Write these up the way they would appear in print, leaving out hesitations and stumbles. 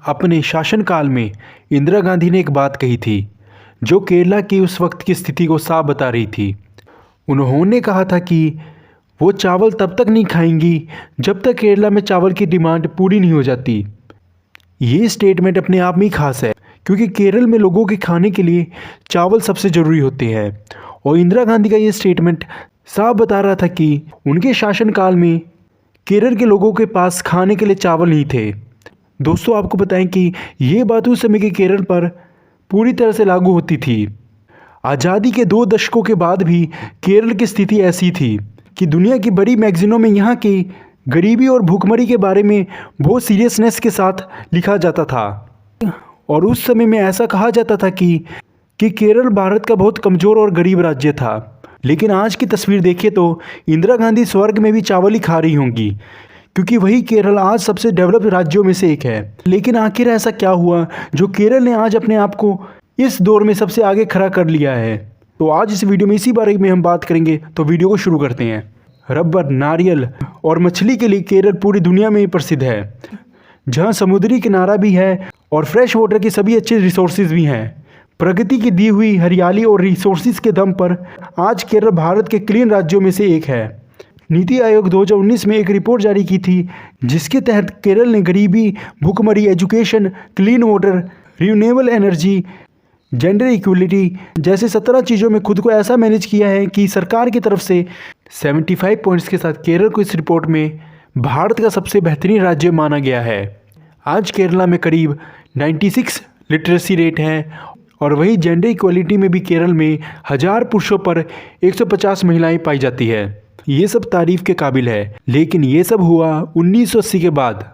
अपने शासनकाल में इंदिरा गांधी ने एक बात कही थी जो केरला की उस वक्त की स्थिति को साफ बता रही थी। उन्होंने कहा था कि वो चावल तब तक नहीं खाएंगी जब तक केरला में चावल की डिमांड पूरी नहीं हो जाती। ये स्टेटमेंट अपने आप में ही खास है क्योंकि केरल में लोगों के खाने के लिए चावल सबसे ज़रूरी होते हैं और इंदिरा गांधी का ये स्टेटमेंट साफ बता रहा था कि उनके शासनकाल में केरल के लोगों के पास खाने के लिए चावल नहीं थे। दोस्तों, आपको बताएं कि ये बात उस समय के केरल पर पूरी तरह से लागू होती थी। आज़ादी के 2 दशकों के बाद भी केरल की स्थिति ऐसी थी कि दुनिया की बड़ी मैगज़ीनों में यहाँ की गरीबी और भूखमरी के बारे में बहुत सीरियसनेस के साथ लिखा जाता था और उस समय में ऐसा कहा जाता था कि केरल भारत का बहुत कमज़ोर और गरीब राज्य था। लेकिन आज की तस्वीर देखिए तो इंदिरा गांधी स्वर्ग में भी चावल ही खा रही होंगी क्योंकि वही केरल आज सबसे डेवलप्ड राज्यों में से एक है। लेकिन आखिर ऐसा क्या हुआ जो केरल ने आज अपने आप को इस दौर में सबसे आगे खड़ा कर लिया है? तो आज इस वीडियो में इसी बारे में हम बात करेंगे, तो वीडियो को शुरू करते हैं। रबर, नारियल और मछली के लिए केरल पूरी दुनिया में प्रसिद्ध है, जहाँ समुद्री किनारा भी है और फ्रेश वाटर की सभी अच्छे रिसोर्सेज भी हैं। प्रगति की दी हुई हरियाली और रिसोर्सेज के दम पर आज केरल भारत के क्लीन राज्यों में से एक है। नीति आयोग 2019 में एक रिपोर्ट जारी की थी जिसके तहत केरल ने गरीबी, भूखमरी, education, clean water, renewable energy, gender equality जैसे 17 चीज़ों में खुद को ऐसा मैनेज किया है कि सरकार की तरफ से 75 पॉइंट्स के साथ केरल को इस रिपोर्ट में भारत का सबसे बेहतरीन राज्य माना गया है। आज केरला में करीब 96 लिटरेसी रेट है और वही जेंडर इक्वलिटी में भी केरल में 1000 पुरुषों पर 150 महिलाएं पाई जाती है। ये सब तारीफ के काबिल है, लेकिन ये सब हुआ 1980 के बाद।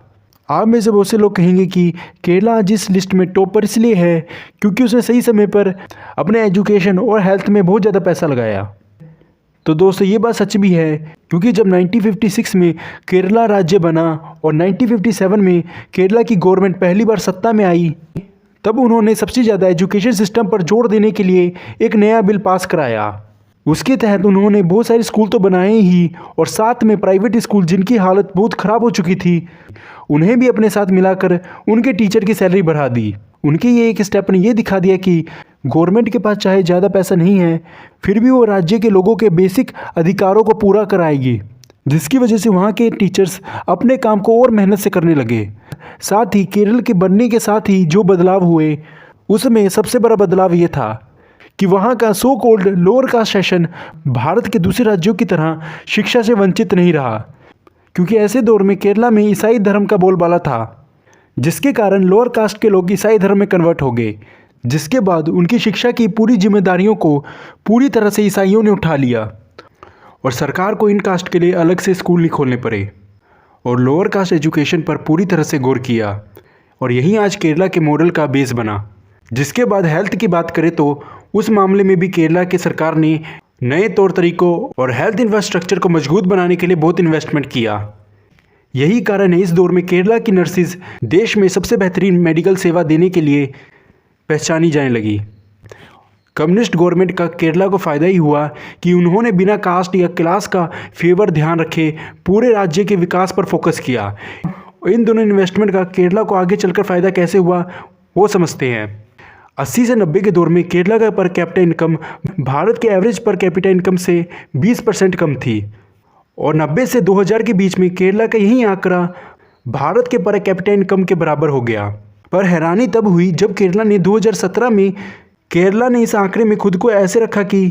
आप में से बहुत से लोग कहेंगे कि केरला आज इस लिस्ट में टॉप पर इसलिए है क्योंकि उसने सही समय पर अपने एजुकेशन और हेल्थ में बहुत ज़्यादा पैसा लगाया। तो दोस्तों, ये बात सच भी है क्योंकि जब 1956 में केरला राज्य बना और 1957 में केरला की गवर्नमेंट पहली बार सत्ता में आई, तब उन्होंने सबसे ज़्यादा एजुकेशन सिस्टम पर जोर देने के लिए एक नया बिल पास कराया। उसके तहत उन्होंने बहुत सारे स्कूल तो बनाए ही और साथ में प्राइवेट स्कूल जिनकी हालत बहुत ख़राब हो चुकी थी उन्हें भी अपने साथ मिलाकर उनके टीचर की सैलरी बढ़ा दी। उनके ये एक स्टेप ने ये दिखा दिया कि गवर्नमेंट के पास चाहे ज़्यादा पैसा नहीं है फिर भी वो राज्य के लोगों के बेसिक अधिकारों को पूरा कराएगी, जिसकी वजह से वहाँ के टीचर्स अपने काम को और मेहनत से करने लगे। साथ ही केरल के बनने के साथ ही जो बदलाव हुए उसमें सबसे बड़ा बदलाव ये था कि वहाँ का so called lower caste section Bharat के दूसरे राज्यों की तरह शिक्षा से वंचित नहीं रहा, क्योंकि ऐसे दौर में केरला में ईसाई धर्म का बोलबाला था, जिसके कारण लोअर कास्ट के लोग ईसाई धर्म में कन्वर्ट हो गए, जिसके बाद उनकी शिक्षा की पूरी जिम्मेदारियों को पूरी तरह से ईसाइयों ने उठा लिया और सरकार को इन कास्ट के लिए अलग से स्कूल नहीं खोलने पड़े और लोअर कास्ट एजुकेशन पर पूरी तरह से गौर किया और यही आज केरला के मॉडल का बेस बना। जिसके बाद हेल्थ की बात करें तो उस मामले में भी केरला की सरकार ने नए तौर तरीकों और हेल्थ इंफ्रास्ट्रक्चर को मजबूत बनाने के लिए बहुत इन्वेस्टमेंट किया। यही कारण है इस दौर में केरला की नर्सिस देश में सबसे बेहतरीन मेडिकल सेवा देने के लिए पहचानी जाने लगी। कम्युनिस्ट गवर्नमेंट का केरला को फ़ायदा ही हुआ कि उन्होंने बिना कास्ट या क्लास का फेवर ध्यान रखे पूरे राज्य के विकास पर फोकस किया। इन दोनों इन्वेस्टमेंट का केरला को आगे चलकर फ़ायदा कैसे हुआ वो समझते हैं। 80 से 90 के दौर में केरला का पर कैपिटा इनकम भारत के एवरेज पर कैपिटा इनकम से 20% कम थी और 90 से 2000 के बीच में केरला का यही आंकड़ा भारत के पर कैपिटा इनकम के बराबर हो गया। पर हैरानी तब हुई जब केरला ने 2017 में इस आंकड़े में खुद को ऐसे रखा कि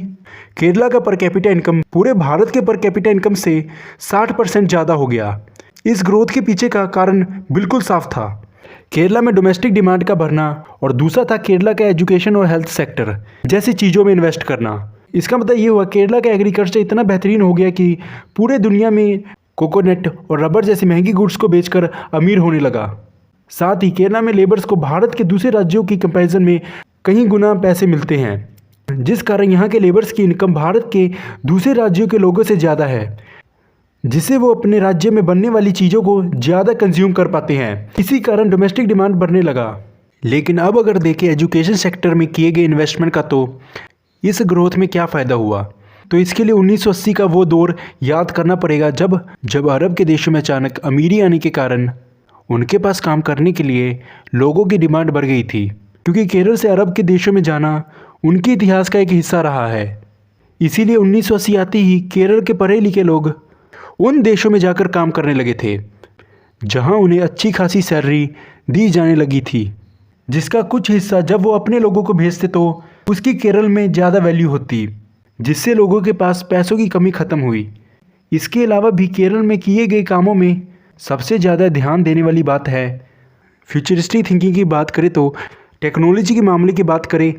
केरला का पर कैपिटा इनकम पूरे भारत के पर कैपिटा इनकम से 60% ज़्यादा हो गया। इस ग्रोथ के पीछे का कारण बिल्कुल साफ था, केरला में डोमेस्टिक डिमांड का बढ़ना और दूसरा था केरला का एजुकेशन और हेल्थ सेक्टर जैसी चीज़ों में इन्वेस्ट करना। इसका मतलब ये हुआ केरला का एग्रीकल्चर इतना बेहतरीन हो गया कि पूरे दुनिया में कोकोनट और रबर जैसी महंगी गुड्स को बेचकर अमीर होने लगा। साथ ही केरला में लेबर्स को भारत के दूसरे राज्यों की कंपैरिजन में कई गुना पैसे मिलते हैं, जिस कारण यहाँ के लेबर्स की इनकम भारत के दूसरे राज्यों के लोगों से ज़्यादा है, जिससे वो अपने राज्य में बनने वाली चीज़ों को ज़्यादा कंज्यूम कर पाते हैं। इसी कारण डोमेस्टिक डिमांड बढ़ने लगा। लेकिन अब अगर देखें एजुकेशन सेक्टर में किए गए इन्वेस्टमेंट का, तो इस ग्रोथ में क्या फ़ायदा हुआ, तो इसके लिए 1980 का वो दौर याद करना पड़ेगा जब अरब के देशों में अचानक अमीरी आने के कारण उनके पास काम करने के लिए लोगों की डिमांड बढ़ गई थी, क्योंकि केरल से अरब के देशों में जाना उनके इतिहास का एक हिस्सा रहा है। इसीलिए 1980 आते ही केरल के पढ़े लिखे लोग उन देशों में जाकर काम करने लगे थे जहां उन्हें अच्छी खासी सैलरी दी जाने लगी थी, जिसका कुछ हिस्सा जब वो अपने लोगों को भेजते तो उसकी केरल में ज़्यादा वैल्यू होती, जिससे लोगों के पास पैसों की कमी ख़त्म हुई। इसके अलावा भी केरल में किए गए कामों में सबसे ज़्यादा ध्यान देने वाली बात है फ्यूचरिस्टिक थिंकिंग की बात करें तो टेक्नोलॉजी के मामले की बात करें,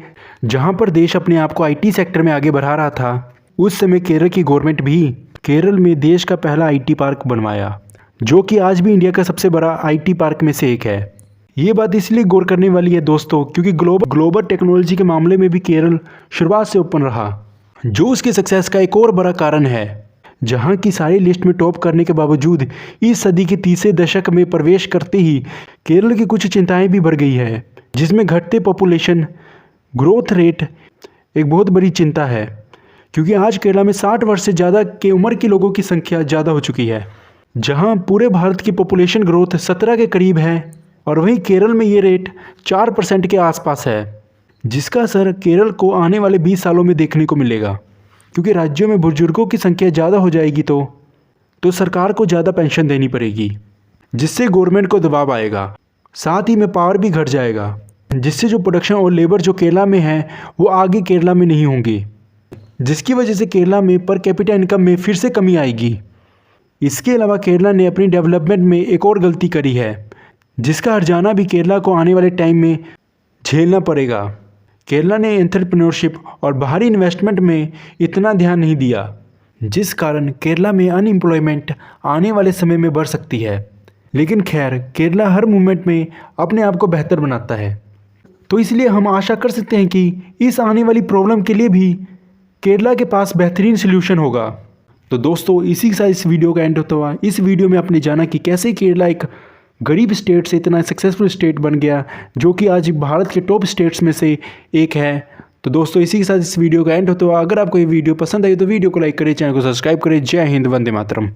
जहां पर देश अपने आप को आईटी सेक्टर में आगे बढ़ा रहा था, उस समय केरल की गवर्नमेंट भी केरल में देश का पहला आईटी पार्क बनवाया, जो कि आज भी इंडिया का सबसे बड़ा आईटी पार्क में से एक है। ये बात इसलिए गौर करने वाली है दोस्तों, क्योंकि ग्लोबल टेक्नोलॉजी के मामले में भी केरल शुरुआत से ओपन रहा, जो उसकी सक्सेस का एक और बड़ा कारण है। जहां की सारी लिस्ट में टॉप करने के बावजूद इस सदी के तीसरे दशक में प्रवेश करते ही केरल की कुछ चिंताएं भी बढ़ गई है, जिसमें घटते पॉपुलेशन ग्रोथ रेट एक बहुत बड़ी चिंता है, क्योंकि आज केरला में 60 वर्ष से ज़्यादा की उम्र के लोगों की संख्या ज़्यादा हो चुकी है, जहां पूरे भारत की पॉपुलेशन ग्रोथ 17 के करीब है और वहीं केरल में ये रेट 4% के आसपास है, जिसका असर केरल को आने वाले 20 सालों में देखने को मिलेगा। क्योंकि राज्यों में बुजुर्गों की संख्या ज़्यादा हो जाएगी तो सरकार को ज़्यादा पेंशन देनी पड़ेगी, जिससे गवर्नमेंट को दबाव आएगा, साथ ही में पावर भी घट जाएगा, जिससे जो प्रोडक्शन और लेबर जो केरला में है वो आगे केरला में नहीं होंगी, जिसकी वजह से केरला में पर कैपिटा इनकम में फिर से कमी आएगी। इसके अलावा केरला ने अपनी डेवलपमेंट में एक और गलती करी है, जिसका हर्जाना भी केरला को आने वाले टाइम में झेलना पड़ेगा। केरला ने एंटरप्रेन्योरशिप और बाहरी इन्वेस्टमेंट में इतना ध्यान नहीं दिया, जिस कारण केरला में अनएम्प्लॉयमेंट आने वाले समय में बढ़ सकती है। लेकिन खैर, केरला हर मूवमेंट में अपने आप को बेहतर बनाता है, तो इसलिए हम आशा कर सकते हैं कि इस आने वाली प्रॉब्लम के लिए भी केरला के पास बेहतरीन सोल्यूशन होगा। तो दोस्तों, इसी के साथ इस वीडियो का एंड होता हुआ, इस वीडियो में आपने जाना कि कैसे केरला एक गरीब स्टेट से इतना सक्सेसफुल स्टेट बन गया, जो कि आज भारत के टॉप स्टेट्स में से एक है। तो दोस्तों, इसी के साथ इस वीडियो का एंड होता हुआ, अगर आपको ये वीडियो पसंद आई तो वीडियो को लाइक करें, चैनल को सब्सक्राइब करें। जय हिंद, वंदे मातरम।